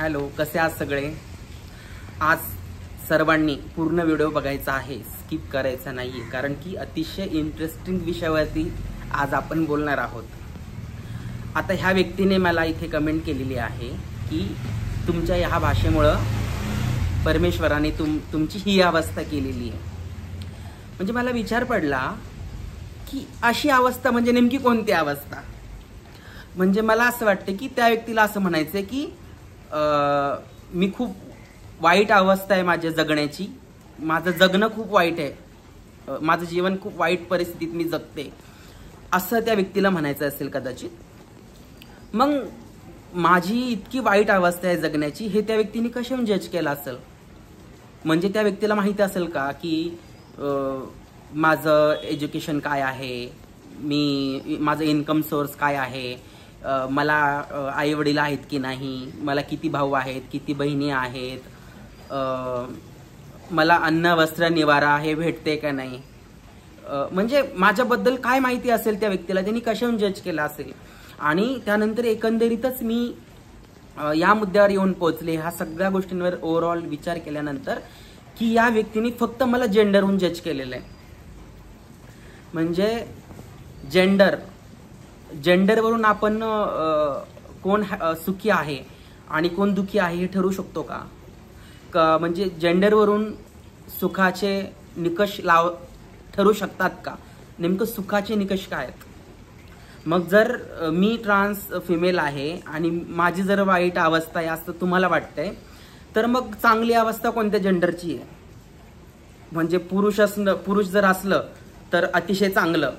Hello, कसे आहात सगळे? आज सर्वांनी पूर्ण व्हिडिओ बघायचा आहे, स्किप करायचा नाही, कारण की अतिशय इंटरेस्टिंग विषयावरती आज आपण बोलणार आहोत. आता ह्या व्यक्तीने मला इथे कमेंट केलेली आहे की तुमच्या ह्या भाषेमुळं परमेश्वराने तुमची ही अवस्था केलेली आहे. म्हणजे मला विचार पडला की अशी अवस्था म्हणजे नेमकी कोणती अवस्था? म्हणजे मला असं वाटतं की त्या व्यक्तीला असं म्हणायचं की मी खूप वाईट अवस्था आहे माझ्या जगण्याची, माझं जगणं खूप वाईट आहे, माझं जीवन खूप वाईट परिस्थितीत मी जगते, असं त्या व्यक्तीला म्हणायचं असेल कदाचित. मग माझी इतकी वाईट अवस्था आहे जगण्याची हे त्या व्यक्तीने कशाने जज केलं असेल? म्हणजे त्या व्यक्तीला माहिती असेल का की माझं एज्युकेशन काय आहे, माझं इन्कम सोर्स काय आहे, मला आई वडील आहेत की नाही, मला किती भाऊ आहेत, किती बहिणी आहेत, मला अन्न वस्त्र निवारा हे भेटते का नाही, म्हणजे माझ्याबद्दल काय माहिती असेल त्या व्यक्तीला, त्यांनी कशाने जज केलं असेल. आणि त्यानंतर एकंदरीतच मी या मुद्द्यावर येऊन पोहोचले ह्या सगळ्या गोष्टींवर ओव्हरऑल विचार केल्यानंतर की या व्यक्तीने फक्त मला जेंडरहून जज केलेलं आहे. म्हणजे जेंडरवरून आपण कोण सुखी आहे आणि कोण दुखी आहे हे ठरवू शकतो का? म्हणजे जेंडरवरून सुखाचे निकष ठरू शकतात का? नेमकं सुखाचे निकष काय आहेत? मग जर मी ट्रान्स फिमेल आहे आणि माझी जर वाईट अवस्था आहे असं तुम्हाला वाटतंय, तर मग चांगली अवस्था कोणत्या जेंडरची आहे? म्हणजे पुरुष जर असलं तर अतिशय चांगलं,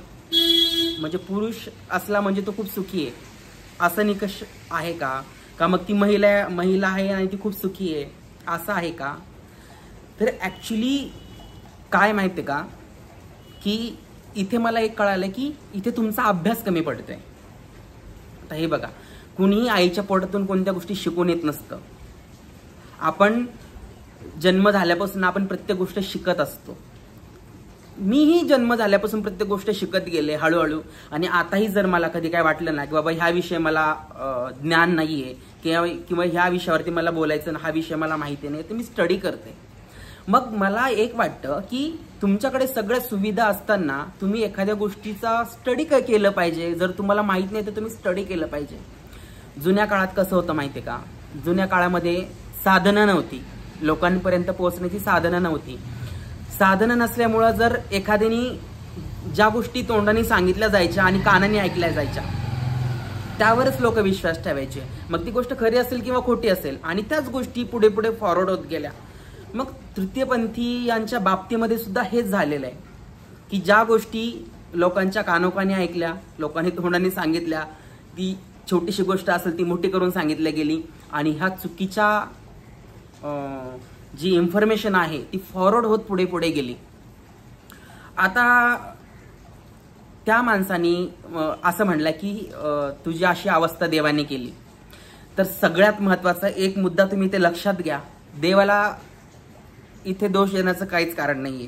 म्हणजे पुरुष असला म्हणजे तो खूप सुखी आहे असं निकष आहे का? मग ती महिला आहे आणि ती खूप सुखी आहे असं आहे का? तर ऍक्च्युली काय माहितीये का की इथे मला एक कळालं की इथे तुमचा अभ्यास कमी पडतोय. आता हे बघा, कुणीही आईच्या पोटातून कोणत्या गोष्टी शिकून येत नसतं. आपण जन्म झाल्यापासून आपण प्रत्येक गोष्ट शिकत असतो. मीही जन्म झाल्यापासून प्रत्येक गोष्ट शिकत गेले हळूहळू. आणि आताही जर मला कधी काय वाटलं ना की बाबा ह्या विषय मला ज्ञान नाहीये किंवा ह्या विषयावरती मला बोलायचं, हा विषय मला माहिती नाही, तर मी स्टडी करते. मग मला एक वाटतं की तुमच्याकडे सगळ्या सुविधा असताना तुम्ही एखाद्या गोष्टीचा स्टडी केलं पाहिजे. जर तुम्हाला माहित नाही तर तुम्ही स्टडी केलं पाहिजे. जुन्या काळात कसं होतं माहितीये का? जुन्या काळामध्ये साधनं नव्हती, लोकांपर्यंत पोहोचण्याची साधनं नव्हती. साधनं नसल्यामुळं जर एखाद्याने ज्या गोष्टी तोंडाने सांगितल्या जायच्या आणि कानाने ऐकल्या जायच्या त्यावरच लोक विश्वास ठेवायचे. मग ती गोष्ट खरी असेल किंवा खोटी असेल, आणि त्याच गोष्टी पुढे पुढे फॉरवर्ड होत गेल्या. मग तृतीयपंथी यांच्या बाबतीमध्ये सुद्धा हेच झालेलं आहे की ज्या गोष्टी लोकांच्या कानोकानी ऐकल्या, लोकांनी तोंडाने सांगितल्या, ती छोटीशी गोष्ट असेल ती मोठी करून सांगितल्या गेली, आणि ह्या चुकीच्या जी इन्फॉर्मेशन आहे ती फॉरवर्ड होत पुढे पुढे गेली. आता त्या माणसानी असं म्हणलं की तुझी अशी अवस्था देवाने केली. तर सगळ्यात महत्वाचा एक मुद्दा तुम्ही ते लक्षात घ्या, देवाला इथे दोष देण्याचं काहीच कारण नाहीये.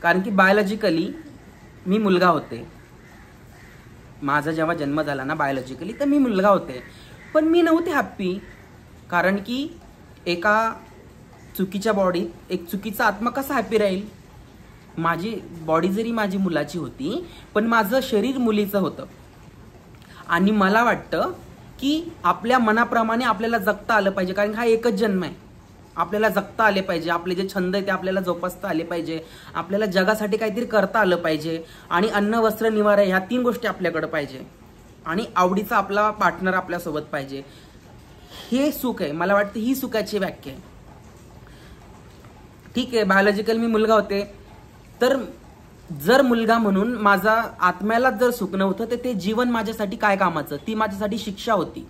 कारण की बायोलॉजिकली मी मुलगा होते, माझा जेव्हा जन्म झाला ना बायोलॉजिकली, तर मी मुलगा होते, पण मी नव्हते हॅप्पी. कारण की एका चुकीच्या बॉडीत एक चुकीचा आत्मा कसा हॅप्पी राहील? माझी बॉडी जरी माझी मुलाची होती पण माझं शरीर मुलीचं होतं. आणि मला वाटतं की आपल्या मनाप्रमाणे आपल्याला जगता आलं पाहिजे, कारण हा एकच जन्म आहे. आपल्याला जगता आले पाहिजे, आपले जे छंद आहे ते आपल्याला जोपासता आले पाहिजे, आपल्याला जगासाठी काहीतरी करता आलं पाहिजे, आणि अन्न वस्त्र निवारा ह्या 3 गोष्टी आपल्याकडे पाहिजे, आणि आवडीचा आपला पार्टनर आपल्यासोबत पाहिजे. हे सुख आहे. मला वाटतं ही सुखाची व्याख्या आहे. ठीक आहे, बायोलॉजिकल मी मुलगा होते, तर जर मुलगा म्हणून माझा आत्म्याला जर सुख नव्हतं तर ते जीवन माझ्यासाठी काय कामाचं? ती माझ्यासाठी शिक्षा होती.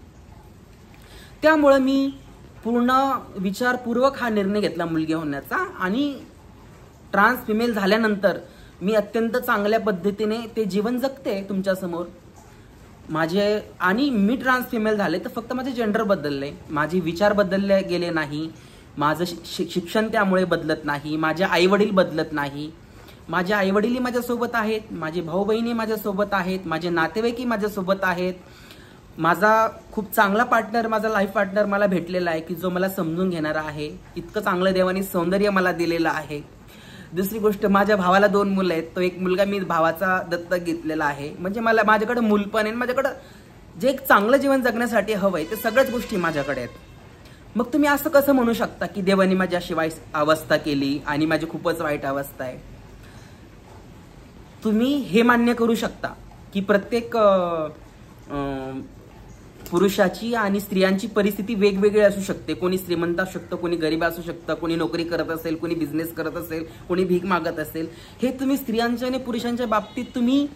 त्यामुळे मी पूर्ण विचारपूर्वक हा निर्णय घेतला मुलगी होण्याचा, आणि ट्रान्स फिमेल झाल्यानंतर मी अत्यंत चांगल्या पद्धतीने ते जीवन जगते तुमच्यासमोर माझे. आणि मी ट्रान्स फिमेल झाले तर फक्त माझे जेंडर बदलले, माझे विचार बदलले गेले नाही, माझं शिक्षण त्यामुळे बदलत नाही, माझे आई वडील बदलत नाही, माझे आई वडीलही माझ्यासोबत आहेत, माझे भाऊ बहिणी माझ्यासोबत आहेत, माझे नातेवाईकही माझ्यासोबत आहेत, माझा खूप चांगला पार्टनर, माझा लाईफ पार्टनर मला भेटलेला आहे की जो मला समजून घेणारा आहे. इतकं चांगलं देवाने सौंदर्य मला दिलेलं आहे. दुसरी गोष्ट, माझ्या भावाला 2 मुलं आहेत. तो एक मुलगा मी भावाचा दत्तक घेतलेला आहे. म्हणजे मला माझ्याकडे मूलपण आहे, माझ्याकडे जे एक चांगलं जीवन जगण्यासाठी हवंय ते सगळ्याच गोष्टी माझ्याकडे आहेत. मग तुम्ही असं कसं म्हणू शकता की देवाने माझी अशी वाईट अवस्था केली आणि माझी खूपच वाईट अवस्था आहे? तुम्ही हे मान्य करू शकता की प्रत्येक पुरुषाची आणि स्त्रियांची परिस्थिती वेगवेगळी असू शकते. कोणी श्रीमंत असू शकतं, कोणी गरीब असू शकतं, कोणी नोकरी करत असेल, कोणी बिझनेस करत असेल, कोणी भीक मागत असेल. हे तुम्ही स्त्रियांच्या आणि पुरुषांच्या बाबतीत तुम्ही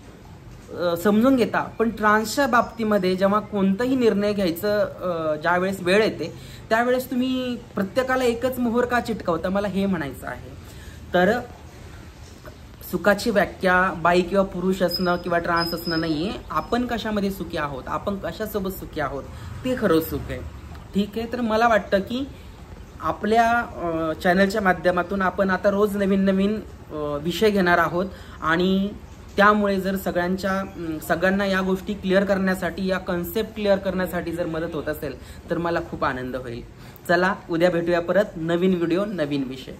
समजून घेता. पण ट्रान्सच्या बाबतीमध्ये जेव्हा कोणताही निर्णय घ्यायचं ज्यावेळेस वेळ येते त्यावेळेस तुम्ही प्रत्येकाला एकच मोहर का चिटकावता, मला हे म्हणायचं आहे. तर सुखाची व्याख्या बाई किंवा पुरुष असणं किंवा ट्रान्स असणं नाहीये. आपण कशामध्ये सुखी आहोत, आपण कशासोबत सुखी आहोत, ते खरं सुख आहे. ठीक आहे. तर मला वाटतं की आपल्या चॅनलच्या माध्यमातून आपण आता रोज नवीन नवीन विषय घेणार आहोत आणि त्यामुळे जर सगळ्यांना या गोष्टी क्लिअर करण्यासाठी, या कन्सेप्ट क्लिअर करण्यासाठी जर मदत होत असेल तर मला खूप आनंद होईल. चला, उद्या भेटूया परत नवीन व्हिडिओ, नवीन विषय.